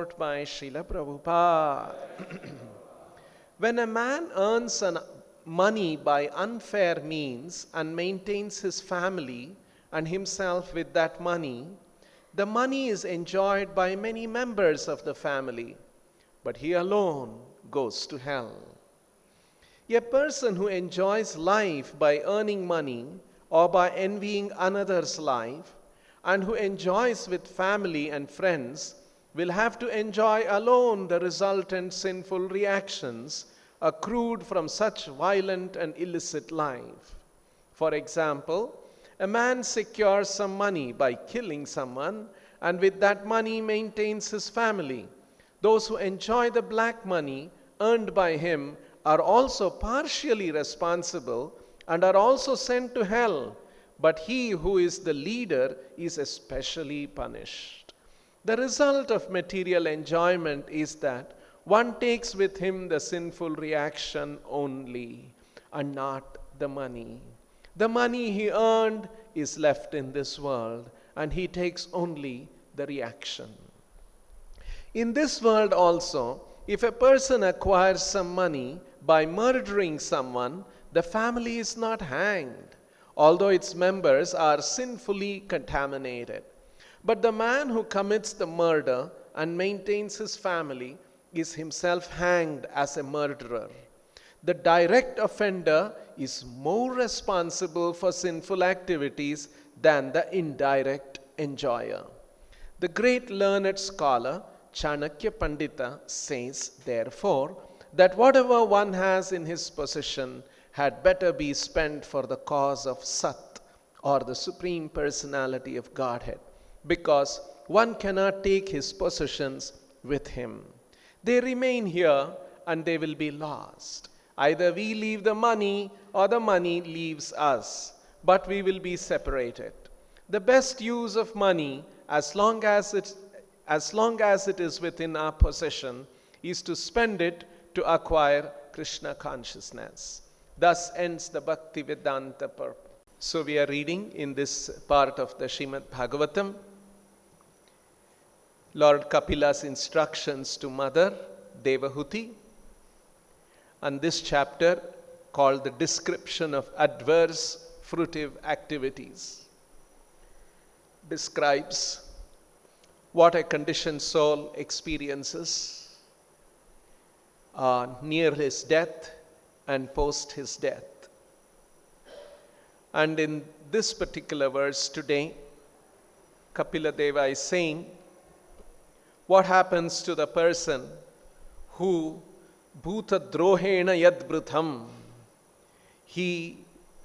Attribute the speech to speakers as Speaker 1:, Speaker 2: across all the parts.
Speaker 1: purport by Srila Prabhupada. When a man earns money by unfair means and maintains his family and himself with that money, the money is enjoyed by many members of the family, but he alone goes to hell. A person who enjoys life by earning money or by envying another's life, and who enjoys with family and friends, will have to enjoy alone the resultant sinful reactions accrued from such violent and illicit life. For example, a man secures some money by killing someone, and with that money maintains his family. Those who enjoy the black money earned by him are also partially responsible and are also sent to hell, but he who is the leader is especially punished. The result of material enjoyment is that one takes with him the sinful reaction only and not the money. The money he earned is left in this world, and he takes only the reaction. In this world also, if a person acquires some money by murdering someone, the family is not hanged, although its members are sinfully contaminated. But the man who commits the murder and maintains his family is himself hanged as a murderer. The direct offender is more responsible for sinful activities than the indirect enjoyer. The great learned scholar Chanakya Pandita says, therefore, that whatever one has in his possession had better be spent for the cause of Sat, or the Supreme Personality of Godhead, because one cannot take his possessions with him. They remain here and they will be lost. Either we leave the money or the money leaves us, but we will be separated. The best use of money, as long as it is within our possession, is to spend it to acquire Krishna consciousness. Thus ends the Bhaktivedanta purpose. So we are reading in this part of the Srimad-Bhagavatam Lord Kapila's instructions to Mother Devahuti, and this chapter, called the description of adverse fruitive activities, describes what a conditioned soul experiences near his death and post his death. And in this particular verse today, Kapila Deva is saying what happens to the person who bhuta drohena yad brutham, he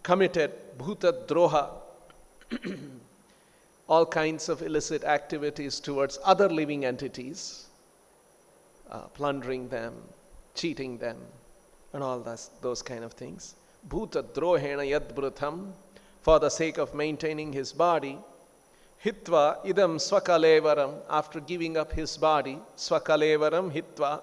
Speaker 1: committed bhuta droha, all kinds of illicit activities towards other living entities, plundering them, cheating them, and all those kind of things. Bhuta drohena yad brutham, for the sake of maintaining his body. Hitva idam swakalevaram, after giving up his body, swakalevaram hitva.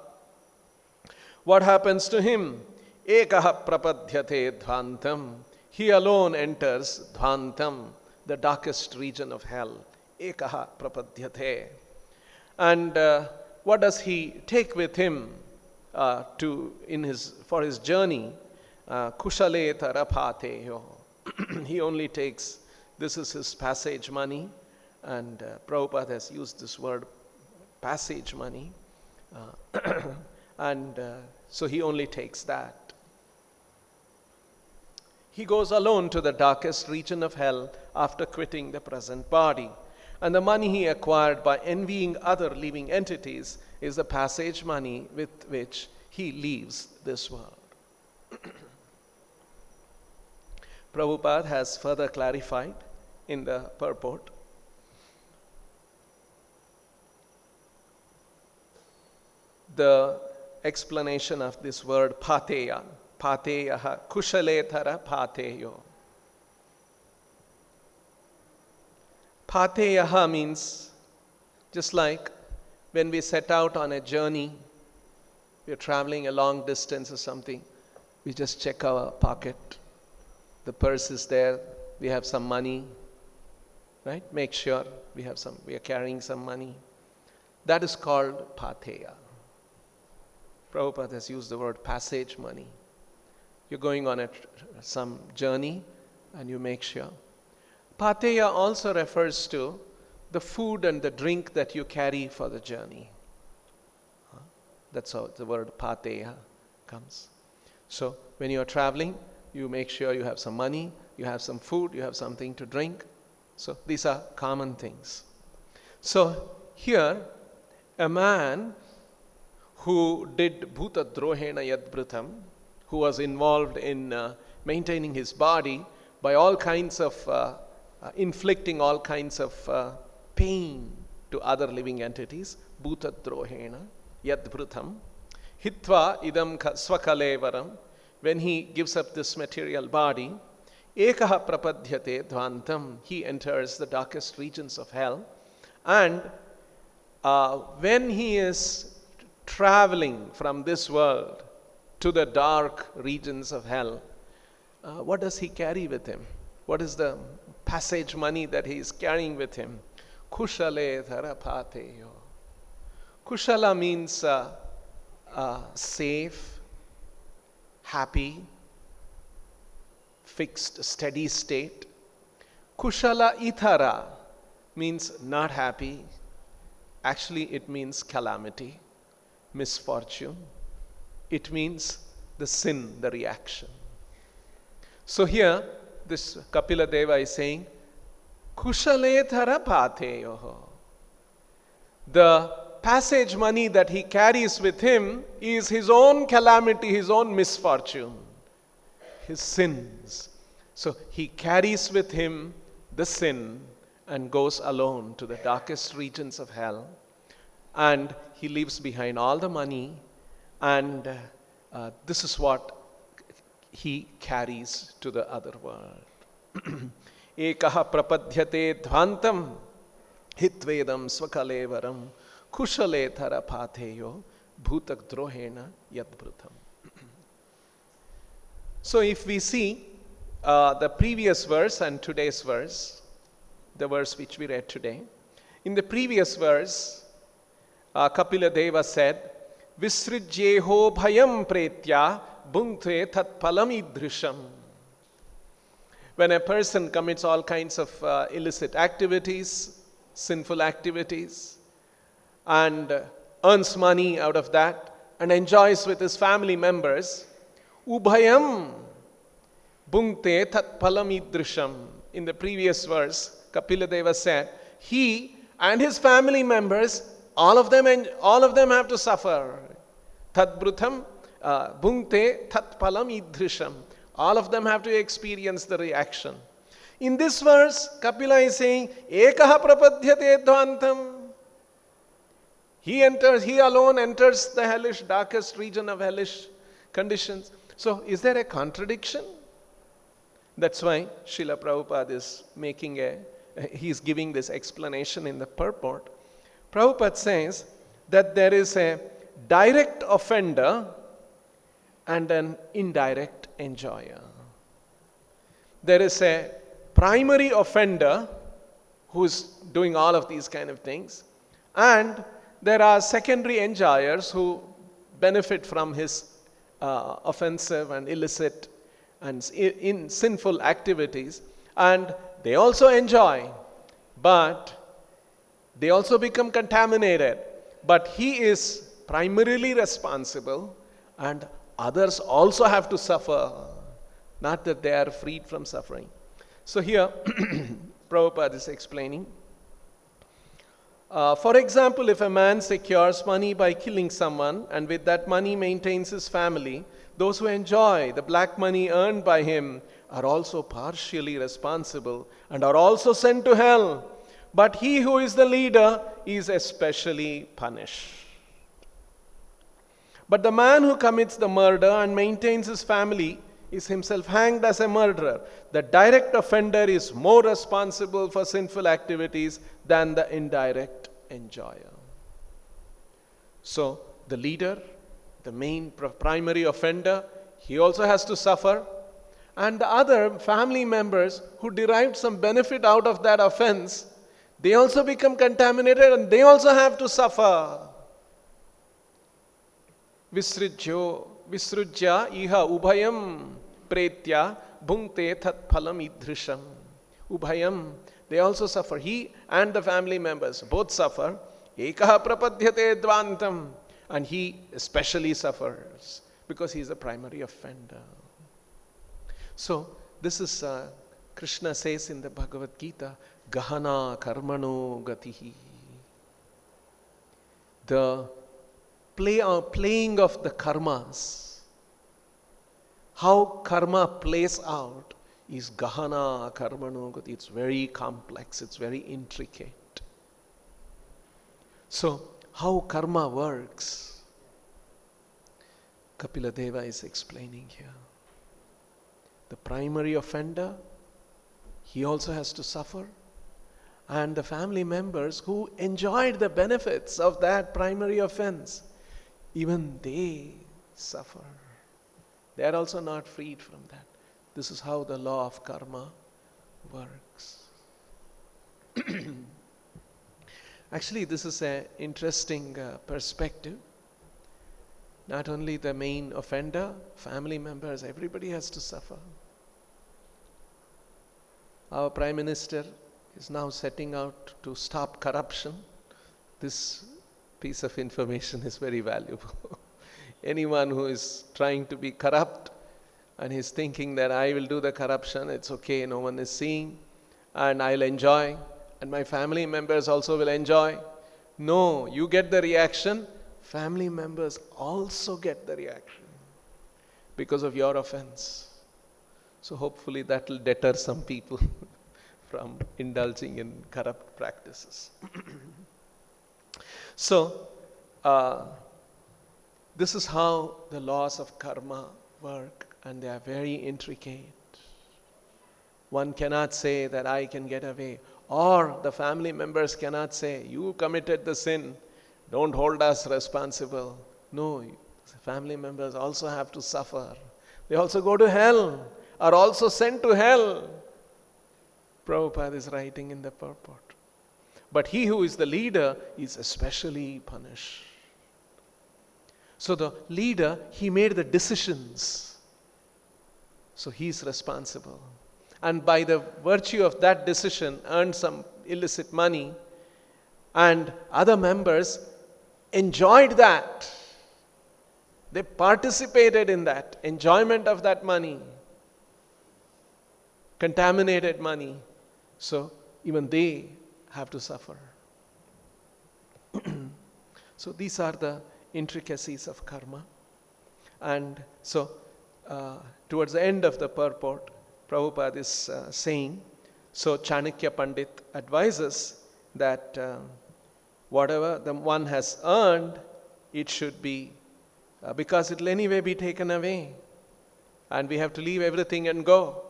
Speaker 1: What happens to him? Ekaha prapadhyate dhvantam, he alone enters dhvantam, the darkest region of hell. Ekaha prapadhyate. And what does he take with him for his journey? Kushale tarapateyo. He only takes, this is his passage money, and Prabhupada has used this word passage money, and so he only takes that. He goes alone to the darkest region of hell after quitting the present body, and the money he acquired by envying other living entities is the passage money with which he leaves this world. Prabhupada has further clarified in the purport. The explanation of this word pateya, pateyaha, kushaletara pateyo. Pateyaha means, just like when we set out on a journey, we're traveling a long distance or something, we just check our pocket. The purse is there, we have some money, right? Make sure we are carrying some money. That is called patheya. Prabhupada has used the word passage money. You're going on some journey and you make sure. Patheya also refers to the food and the drink that you carry for the journey. That's how the word patheya comes. So when you are traveling, you make sure you have some money, you have some food, you have something to drink. So these are common things. So here, a man who did bhuta drohena yadbrutam, who was involved in maintaining his body by all kinds of, inflicting all kinds of pain to other living entities, bhuta drohena yadbrutam, hitva idam swakalevaram, when he gives up this material body, ekaha prapadhyate dvantam, he enters the darkest regions of hell. And when he is traveling from this world to the dark regions of hell, what does he carry with him? What is the passage money that he is carrying with him? Kushale dharapateyo. Kushala means safe, happy, fixed, steady state. Kushala ithara means not happy. Actually, it means calamity, misfortune. It means the sin, the reaction. So here, this Kapila Deva is saying, Kushalethara patheyoho. The passage money that he carries with him is his own calamity, his own misfortune, his sins. So he carries with him the sin and goes alone to the darkest regions of hell. And he leaves behind all the money, and this is what he carries to the other world. Ekaha prapadhyate dhvantam hitvedam swakalevaram kushale tharapatheyo bhutak drohena yadbrutam. So if we see the previous verse and today's verse, the verse which we read today, in the previous verse, Kapila Deva said, Visrijyeho bhayam pretya bhunkte tat palam idrisham. When a person commits all kinds of illicit activities, sinful activities, and earns money out of that, and enjoys with his family members, ubhayam bhunkte tat palam idrisham. In the previous verse, Kapila Deva said, he and his family members, all of them have to suffer. Tat brutam bhunkte tat palam idrisham. All of them have to experience the reaction. In this verse, Kapila is saying, ekaha prapadhyate dvantam. He alone enters the hellish, darkest region of hellish conditions. So, is there a contradiction? That's why Srila Prabhupada is he's giving this explanation in the purport. Prabhupada says that there is a direct offender and an indirect enjoyer. There is a primary offender who is doing all of these kind of things, and there are secondary enjoyers who benefit from his offensive and illicit and in sinful activities, and they also enjoy, but they also become contaminated. But he is primarily responsible, and others also have to suffer. Not that they are freed from suffering. So here, Prabhupada is explaining. For example, if a man secures money by killing someone, and with that money maintains his family, those who enjoy the black money earned by him are also partially responsible and are also sent to hell. But he who is the leader is especially punished. But the man who commits the murder and maintains his family is himself hanged as a murderer. The direct offender is more responsible for sinful activities than the indirect enjoyer. So, the leader, the main primary offender, he also has to suffer. And the other family members who derived some benefit out of that offense, they also become contaminated and they also have to suffer. Visrujya iha ubhayam pretya bhunkte tat phalam idhrisham. Ubhayam, they also suffer. He and the family members both suffer. Ekaha prapadyate dvantam. And he especially suffers because he is a primary offender. So, this is Krishna says in the Bhagavad Gita, Gahana karmano gatihi. The playing of the karmas, how karma plays out is Gahana karmano gati. It's very complex, it's very intricate. So, how karma works, Kapila Deva is explaining here. The primary offender, he also has to suffer. And the family members who enjoyed the benefits of that primary offense, even they suffer. They are also not freed from that. This is how the law of karma works. Actually, this is an interesting perspective. Not only the main offender, family members, everybody has to suffer. Our Prime Minister is now setting out to stop corruption. This piece of information is very valuable. Anyone who is trying to be corrupt and is thinking that I will do the corruption, it's okay, no one is seeing, and I'll enjoy, and my family members also will enjoy. No, you get the reaction, family members also get the reaction because of your offense. So hopefully that will deter some people from indulging in corrupt practices. So, this is how the laws of karma work, and they are very intricate. One cannot say that I can get away, or the family members cannot say, you committed the sin, don't hold us responsible. No, family members also have to suffer. They also go to hell, are also sent to hell. Prabhupada is writing in the purport. But he who is the leader is especially punished. So the leader, he made the decisions. So he is responsible. And by the virtue of that decision, earned some illicit money, and other members enjoyed that. They participated in that, enjoyment of that money, contaminated money. So even they have to suffer. So these are the intricacies of karma. And so towards the end of the purport, Prabhupada is saying, so Chanakya Pandit advises that whatever the one has earned, it should be, because it will anyway be taken away. And we have to leave everything and go.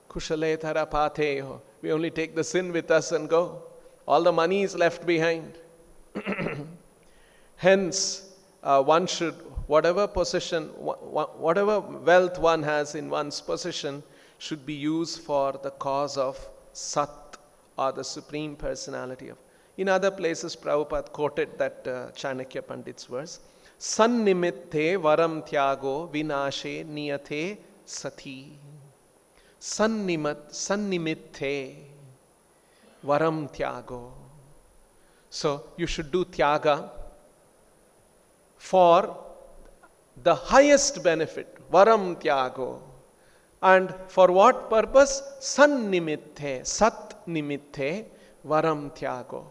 Speaker 1: Kushale thara patheho. We only take the sin with us and go. All the money is left behind. Hence, one should, whatever possession, whatever wealth one has in one's possession should be used for the cause of Sat, or the Supreme Personality of. In other places, Prabhupada quoted that Chanakya Pandit's verse, Sannimitte varam tyago vinashe niyate sati. Sannimitte varam tyago. So you should do tyaga for the highest benefit, varam tyago. And for what purpose? Sannimitte, sat nimitte, varam tyago.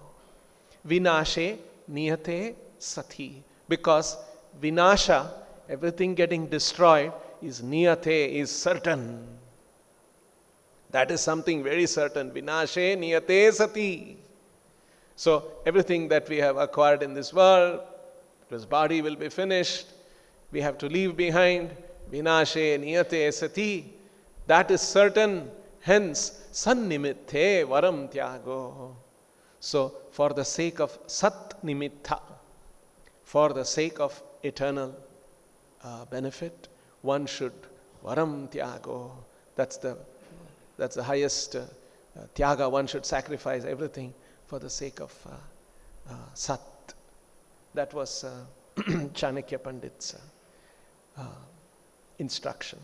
Speaker 1: Vinashe niyate sati. Because vinasha, everything getting destroyed, is niyate, is certain. That is something very certain. Vinashe niyate sati. So everything that we have acquired in this world, this body will be finished. We have to leave behind. Vinashe niyate sati. That is certain. Hence, sannimitte varam tyago. So, for the sake of sat nimitta, for the sake of eternal benefit, one should varam tyago. That's the highest Tyaga, one should sacrifice everything for the sake of Sat. That was Chanakya Pandit's instruction.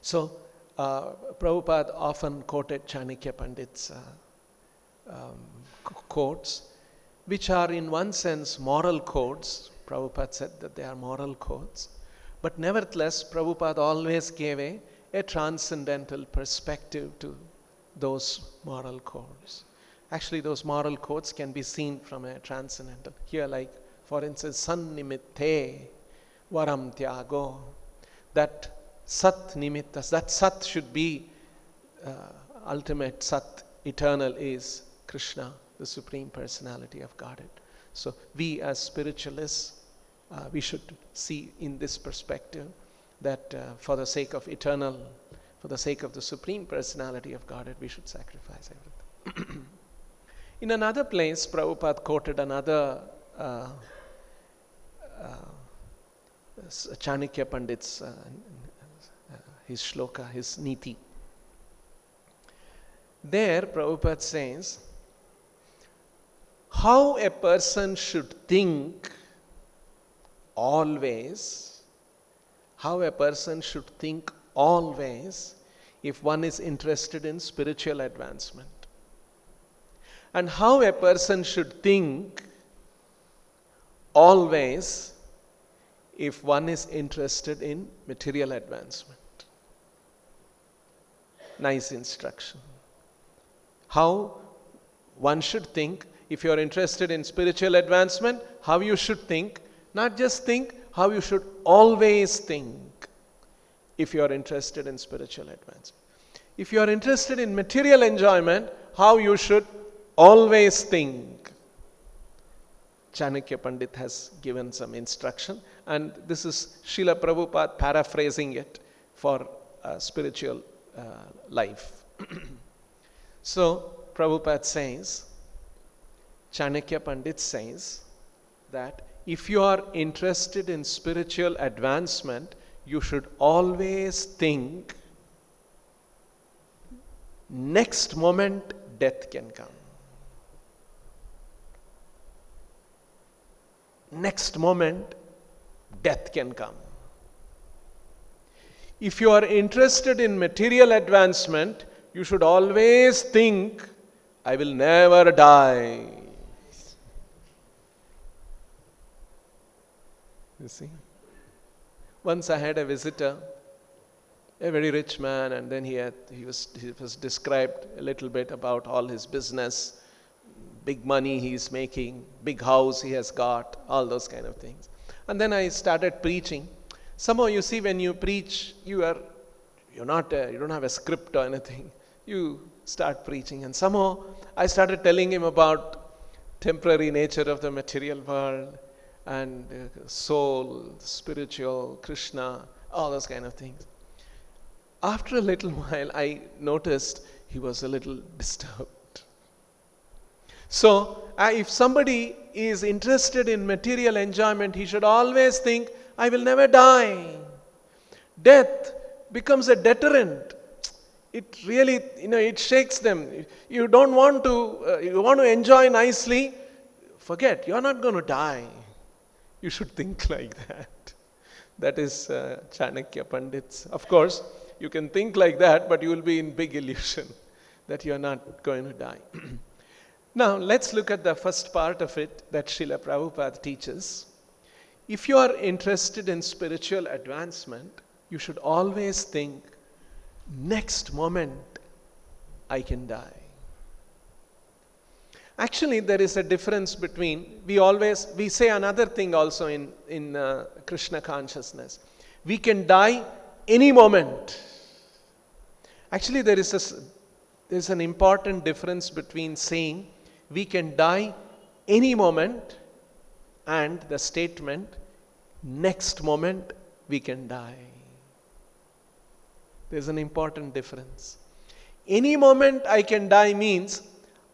Speaker 1: So, Prabhupada often quoted Chanakya Pandit's quotes, which are in one sense moral codes. Prabhupada said that they are moral codes. But nevertheless, Prabhupada always gave a transcendental perspective to those moral codes. Actually, those moral codes can be seen from a transcendental. Here, like, for instance, Sannimitte Varam Tyago. That Sat Nimittas, that Sat should be ultimate Sat, eternal, is Krishna, the Supreme Personality of Godhead. So we as spiritualists, we should see in this perspective that for the sake of eternal, for the sake of the Supreme Personality of Godhead, we should sacrifice everything. In another place, Prabhupada quoted another Chanakya Pandit's his shloka, his niti. There, Prabhupada says, how a person should think always, if one is interested in spiritual advancement. And how a person should think always if one is interested in material advancement. Nice instruction. How one should think, if you are interested in spiritual advancement, how you should think, not just think, how you should always think if you are interested in spiritual advancement. If you are interested in material enjoyment, how you should always think. Chanakya Pandit has given some instruction, and this is Srila Prabhupada paraphrasing it for spiritual life. So, Prabhupada says, Chanakya Pandit says that if you are interested in spiritual advancement, you should always think, next moment death can come. Next moment death can come. If you are interested in material advancement, you should always think, I will never die. You see? Once I had a visitor, a very rich man, and then he was described a little bit about all his business, big money he is making, big house he has got, all those kind of things. And then I started preaching. Somehow, you see, when you preach, you don't have a script or anything. You start preaching, and somehow I started telling him about temporary nature of the material world and soul, spiritual, Krishna, all those kind of things. After a little while, I noticed he was a little disturbed. So, if somebody is interested in material enjoyment, he should always think, I will never die. Death becomes a deterrent. It really, it shakes them. You don't want to, you want to enjoy nicely, forget, you're not going to die. You should think like that. That is Chanakya Pandit's. Of course, you can think like that, but you will be in big illusion that you're not going to die. Now, let's look at the first part of it that Srila Prabhupada teaches. If you are interested in spiritual advancement, you should always think, next moment I can die. Actually, there is a difference between, we say another thing also in Krishna consciousness. We can die any moment. Actually, there is an important difference between saying we can die any moment and the statement, next moment we can die. There's an important difference. Any moment I can die means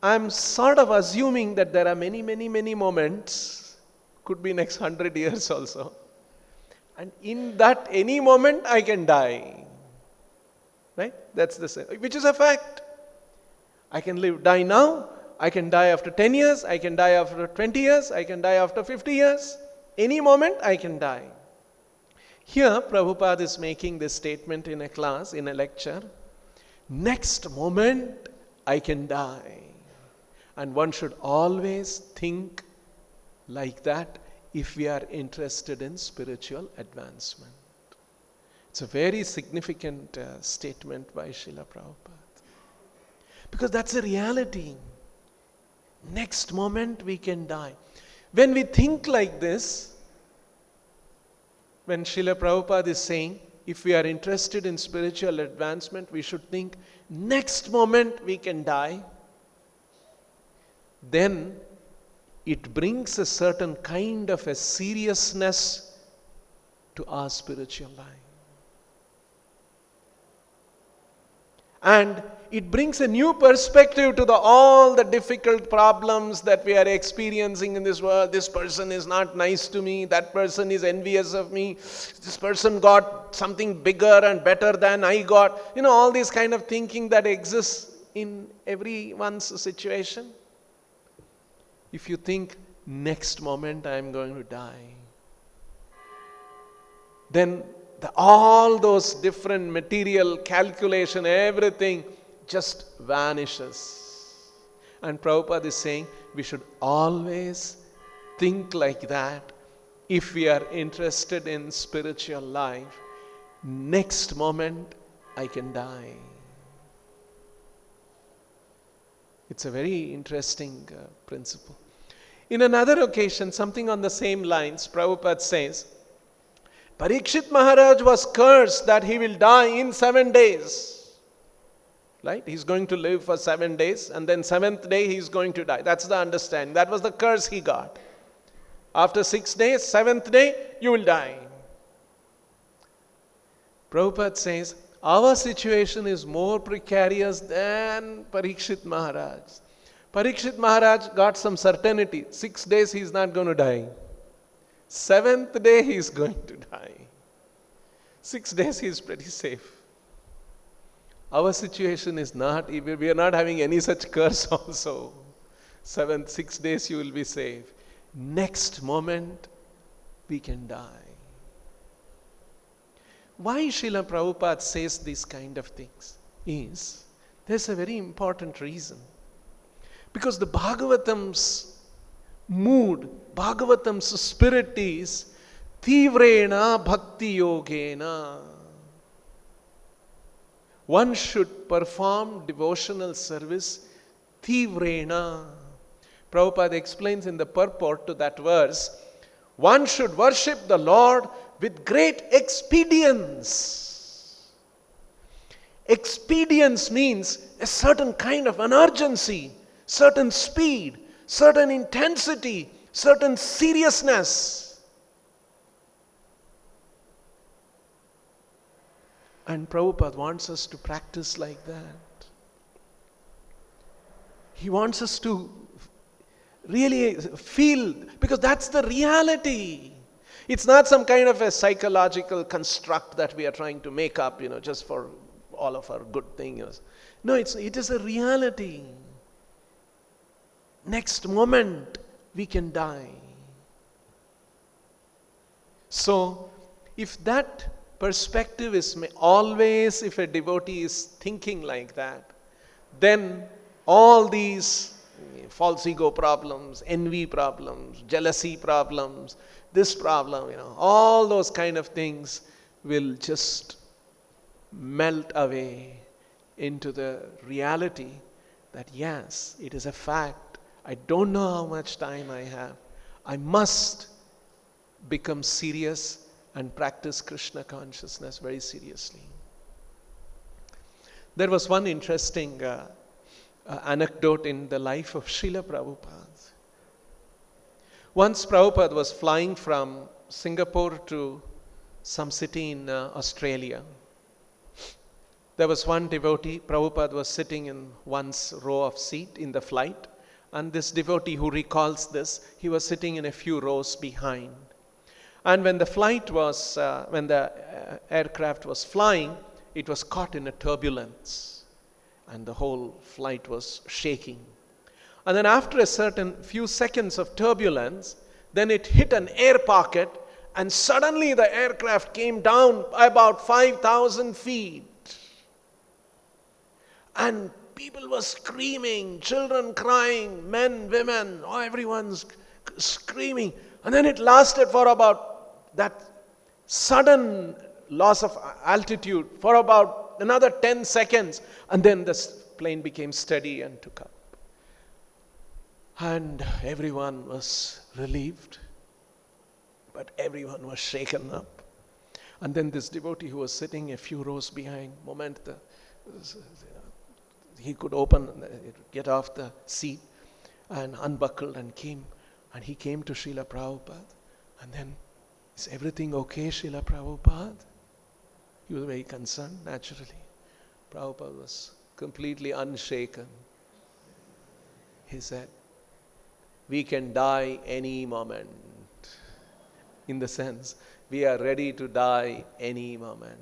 Speaker 1: I'm sort of assuming that there are many, many, many moments, could be next 100 years also. And in that any moment I can die. Right? That's the same, which is a fact. I can die now, I can die after 10 years, I can die after 20 years, I can die after 50 years. Any moment I can die. Here Prabhupada is making this statement in a class, in a lecture. Next moment I can die. And one should always think like that if we are interested in spiritual advancement. It's a very significant statement by Srila Prabhupada. Because that's a reality. Next moment we can die. When we think like this, when Srila Prabhupada is saying, if we are interested in spiritual advancement, we should think, next moment we can die, then it brings a certain kind of a seriousness to our spiritual life. And it brings a new perspective to all the difficult problems that we are experiencing in this world. This person is not nice to me. That person is envious of me. This person got something bigger and better than I got. All these kind of thinking that exists in everyone's situation. If you think, next moment I am going to die, then all those different material calculation, everything just vanishes. And Prabhupada is saying we should always think like that if we are interested in spiritual life. Next moment I can die. It's a very interesting principle. In another occasion, something on the same lines, Prabhupada says, Parikshit Maharaj was cursed that he will die in 7 days. Right? He's going to live for 7 days and then 7th day he is going to die. That's the understanding. That was the curse he got. After 6 days, 7th day, you will die. Prabhupada says, our situation is more precarious than Parikshit Maharaj. Parikshit Maharaj got some certainty. 6 days he is not going to die. 7th day he is going to die. 6 days he is pretty safe. Our situation is not, we are not having any such curse also. 6 days you will be safe. Next moment we can die. Why Srila Prabhupada says these kind of things is, there's a very important reason. Because the Bhagavatam's mood, Bhagavatam's spirit is Tivrena Bhakti Yogena. One should perform devotional service Tivrena. Prabhupada explains in the purport to that verse, one should worship the Lord with great expedience. Expedience means a certain kind of an urgency, certain speed, certain intensity, certain seriousness. And Prabhupada wants us to practice like that. He wants us to really feel, because that's the reality. It's not some kind of a psychological construct that we are trying to make up, just for all of our good things. No, it is a reality. Next moment we can die. So, if that perspective is always, if a devotee is thinking like that, then all these false ego problems, envy problems, jealousy problems, this problem, all those kind of things will just melt away into the reality that yes, it is a fact. I don't know how much time I have. I must become serious and practice Krishna consciousness very seriously. There was one interesting anecdote in the life of Srila Prabhupada. Once Prabhupada was flying from Singapore to some city in Australia. There was one devotee, Prabhupada was sitting in one's row of seat in the flight, and this devotee who recalls this, he was sitting in a few rows behind. And when the aircraft was flying, it was caught in a turbulence. and the whole flight was shaking. And then after a certain few seconds of turbulence, then it hit an air pocket, and suddenly the aircraft came down about 5,000 feet. And people were screaming, children crying, men, women, everyone's screaming. And then it lasted for about that sudden loss of altitude for about another 10 seconds. And then the plane became steady and took up. And everyone was relieved, but everyone was shaken up. And then this devotee who was sitting a few rows behind, he could get off the seat and unbuckled and came. And he came to Srila Prabhupada. And then, is everything okay, Srila Prabhupada? He was very concerned, naturally. Prabhupada was completely unshaken. He said, we can die any moment. In the sense, we are ready to die any moment.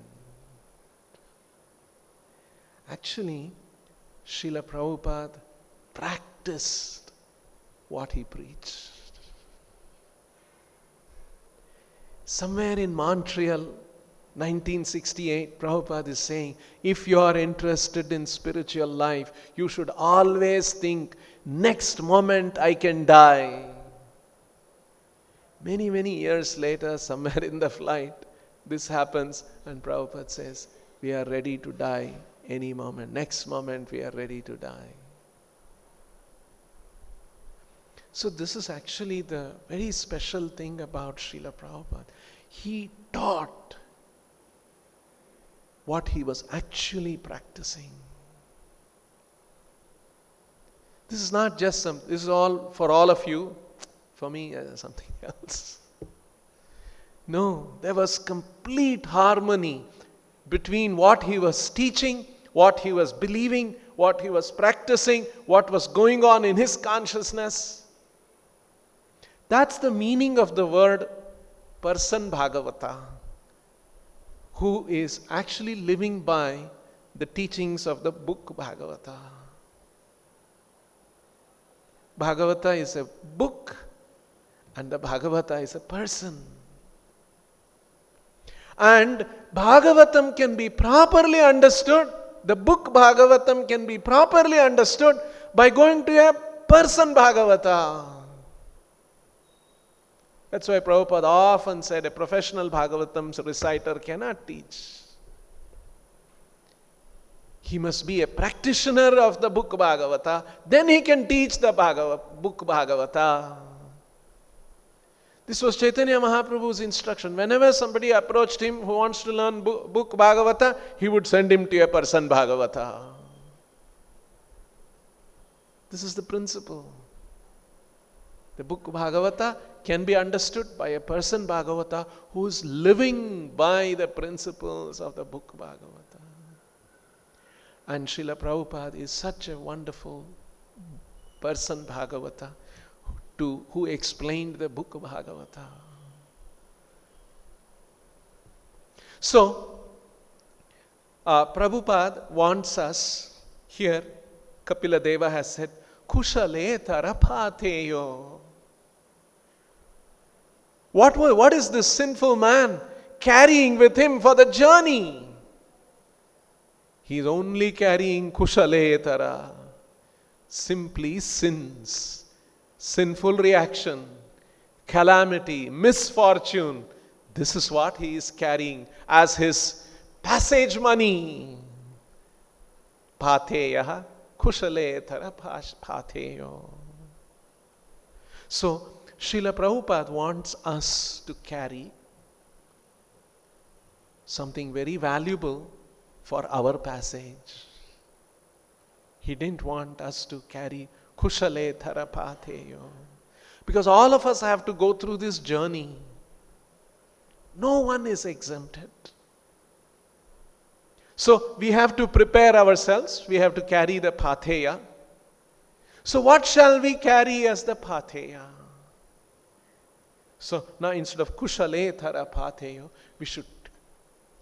Speaker 1: Actually, Srila Prabhupada practiced what he preached. Somewhere in Montreal, 1968, Prabhupada is saying, if you are interested in spiritual life, you should always think, next moment I can die. Many, many years later, somewhere in the flight, this happens, and Prabhupada says, we are ready to die any moment. Next moment we are ready to die. So this is actually the very special thing about Srila Prabhupada. He taught what he was actually practicing. This is not just this is all for all of you. For me, something else. No, there was complete harmony between what he was teaching, what he was believing, what he was practicing, what was going on in his consciousness. That's the meaning of the word person Bhagavata, who is actually living by the teachings of the book Bhagavata. Bhagavata is a book and the Bhagavata is a person. And Bhagavatam can be properly understood, the book Bhagavatam can be properly understood by going to a person Bhagavata. That's why Prabhupada often said a professional Bhagavatam reciter cannot teach. He must be a practitioner of the book Bhagavata, then he can teach the book Bhagavata. This was Chaitanya Mahaprabhu's instruction. Whenever somebody approached him who wants to learn book Bhagavata, he would send him to a person Bhagavata. This is the principle. The book Bhagavata can be understood by a person Bhagavata who is living by the principles of the book Bhagavata. And Srila Prabhupada is such a wonderful person Bhagavata who explained the book of Bhagavata. So, Prabhupada wants us, here Kapila Deva has said, Kushale tarapateyo. What is this sinful man carrying with him for the journey? He is only carrying kushale tara, simply sins. Sinful reaction, calamity, misfortune. This is what he is carrying as his passage money. Pateya kushale tara pateyo. So, Srila Prabhupada wants us to carry something very valuable for our passage. He didn't want us to carry kushale tharapateyo. Because all of us have to go through this journey. No one is exempted. So we have to prepare ourselves. We have to carry the pateya. So what shall we carry as the pateya? So now instead of kushale tharapateyo, we should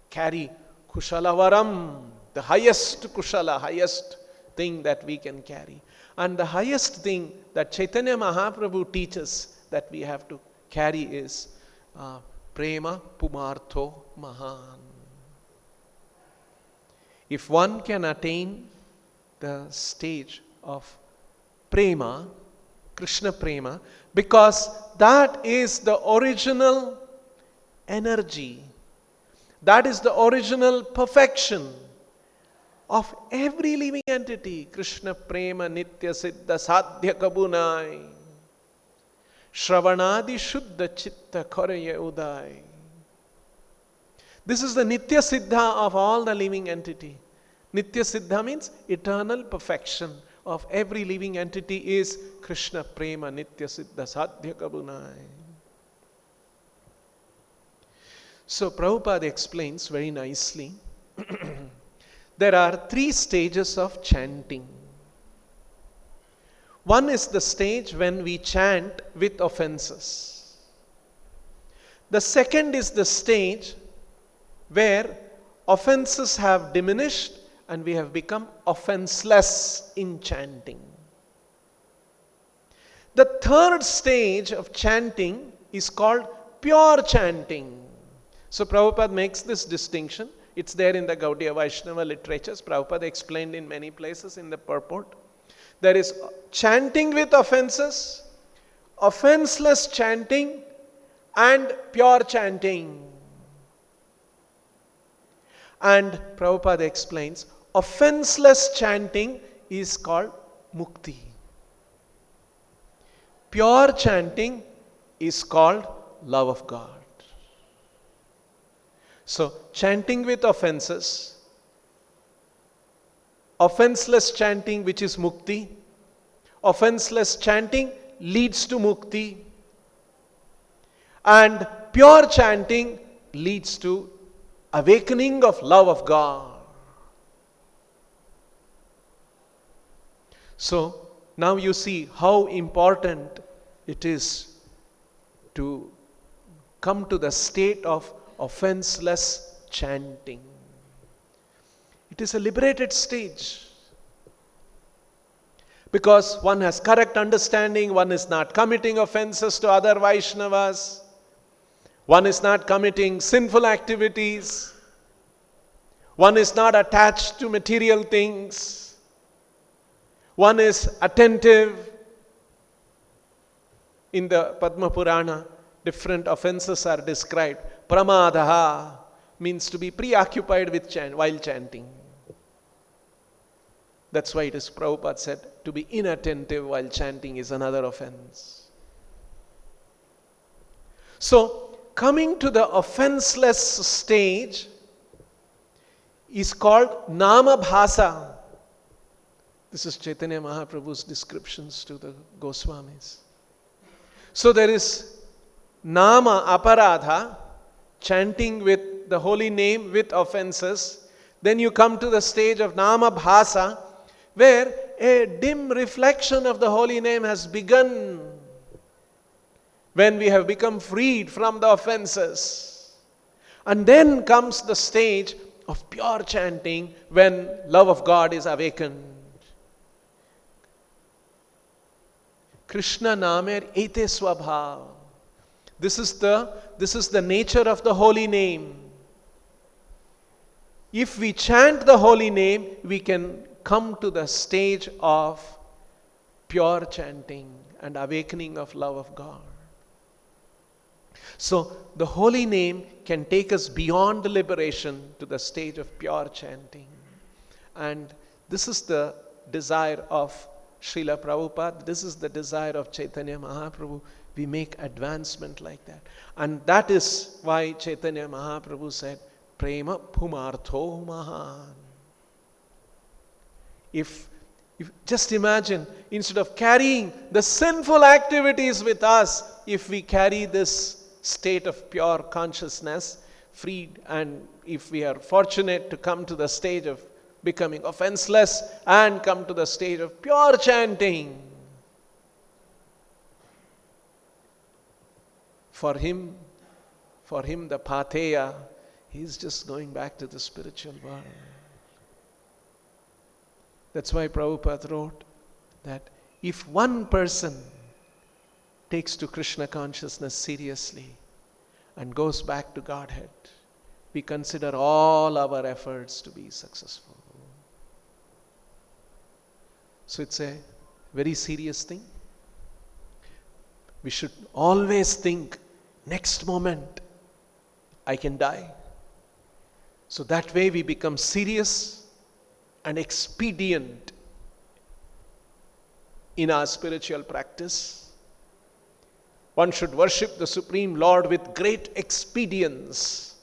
Speaker 1: carry kushalavaram, the highest kushala, highest thing that we can carry. And the highest thing that Chaitanya Mahaprabhu teaches that we have to carry is Prema Pumartho Mahan. If one can attain the stage of Prema, Krishna Prema, because that is the original energy, that is the original perfection of every living entity. Krishna Prema Nitya Siddha Sadhya Kabunai Shravanadi Shuddha Chitta Koraya Udai. This is the Nitya Siddha of all the living entity. Nitya Siddha means eternal perfection of every living entity is Krishna Prema Nitya Siddha Sadhya Kabunai. So Prabhupada explains very nicely. There are 3 stages of chanting. One is the stage when we chant with offenses. The second is the stage where offenses have diminished and we have become offenseless in chanting. The third stage of chanting is called pure chanting. So Prabhupada makes this distinction. It's there in the Gaudiya Vaishnava literatures. Prabhupada explained in many places in the purport. There is chanting with offenses, offenseless chanting, and pure chanting. And Prabhupada explains, offenseless chanting is called mukti. Pure chanting is called love of God. So, chanting with offenses, offenseless chanting which is mukti, offenseless chanting leads to mukti, and pure chanting leads to awakening of love of God. So, now you see how important it is to come to the state of offenseless chanting. It is a liberated stage. Because one has correct understanding, one is not committing offenses to other Vaishnavas, one is not committing sinful activities, one is not attached to material things, one is attentive. In the Padma Purana, different offenses are described. Pramadaha means to be preoccupied with while chanting. That's why it is Prabhupada said, to be inattentive while chanting is another offense. So, coming to the offenseless stage is called Nama Bhasa. This is Chaitanya Mahaprabhu's descriptions to the Goswamis. So there is Nama Aparadha, chanting with the holy name with offenses. Then you come to the stage of Nama Bhasa, where a dim reflection of the holy name has begun. When we have become freed from the offenses. And then comes the stage of pure chanting when love of God is awakened. Krishna Namer Ete Swabhav. This is the nature of the holy name. If we chant the holy name, we can come to the stage of pure chanting and awakening of love of God. So, the holy name can take us beyond the liberation to the stage of pure chanting. And this is the desire of Srila Prabhupada. This is the desire of Chaitanya Mahaprabhu. We make advancement like that. And that is why Chaitanya Mahaprabhu said, Prema Pumartho Mahan. If just imagine, instead of carrying the sinful activities with us, if we carry this state of pure consciousness, freed, and if we are fortunate to come to the stage of becoming offenseless and come to the stage of pure chanting, for him the patheya, he is just going back to the spiritual world. That's why Prabhupada wrote that if one person takes to Krishna consciousness seriously and goes back to Godhead, we consider all our efforts to be successful. So it's a very serious thing. We should always think, next moment I can die. So that way we become serious and expedient in our spiritual practice. One should worship the Supreme Lord with great expedience.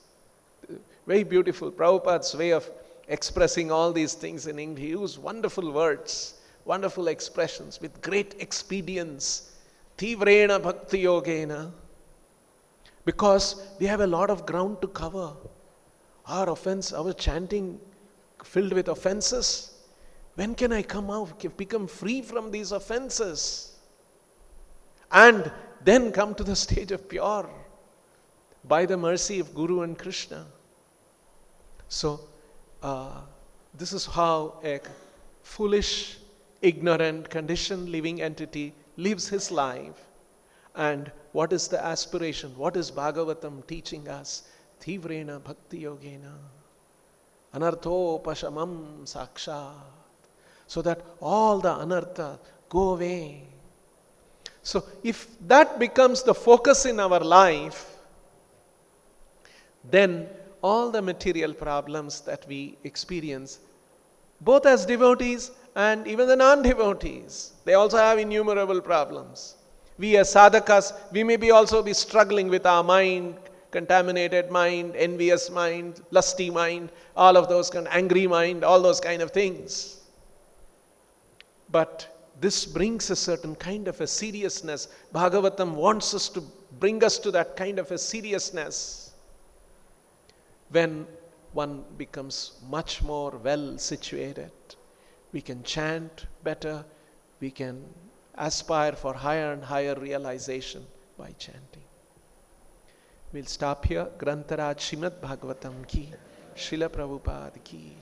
Speaker 1: Very beautiful. Prabhupada's way of expressing all these things in English. He used wonderful words, wonderful expressions with great expedience. Tivrena bhakti yogena. Because we have a lot of ground to cover. Our chanting filled with offenses. When can I come out, become free from these offenses? And then come to the stage of pure by the mercy of Guru and Krishna. So, this is how a foolish, ignorant, conditioned living entity lives his life. And what is the aspiration? What is Bhagavatam teaching us? Tivrena bhakti yogena anartho pashamam sakshat. So that all the anartha go away. So if that becomes the focus in our life, then all the material problems that we experience, both as devotees and even the non-devotees, they also have innumerable problems. We as sadhakas, we may also be struggling with our mind, contaminated mind, envious mind, lusty mind, all of those angry mind, all those kind of things. But this brings a certain kind of a seriousness. Bhagavatam wants us to bring us to that kind of a seriousness. When one becomes much more well situated, we can chant better, we can aspire for higher and higher realization by chanting. We'll stop here. Grantaraj Srimad-Bhagavatam ki, Srila Prabhupada ki.